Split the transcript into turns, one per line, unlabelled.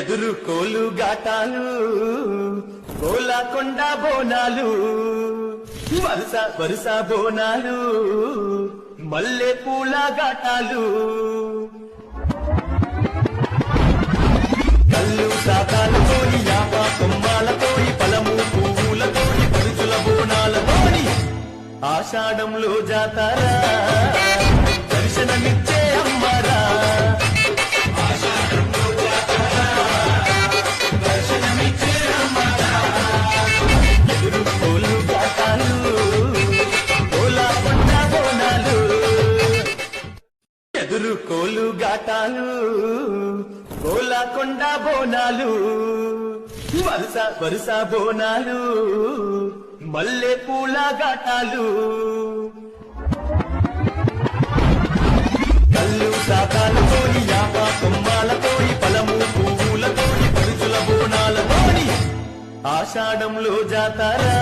ఎదురు కోలు గాటాలు గోలాకొండ బోనాలు వరుస వరుస బోనాలు మల్లె పూల గాటాలు కళ్ళు సాతాలతోని యాప కొమ్మాలతోని పలము పువ్వులతోని పరుచుల బోనాలతోని ఆషాఢంలో జాతారా దర్శనమిచ్చే అమ్మరా ఎదురు కోలు గాటాలు గోలాకొండ బోనాలు వరుస వరుస బోనాలు మల్లె పూల గాటాలు కళ్ళు సాతాలతోని యాప కొమ్మాలతోని పలము పువ్వులతోని పరుచుల బోనాలతోని ఆషాఢంలో జాతారా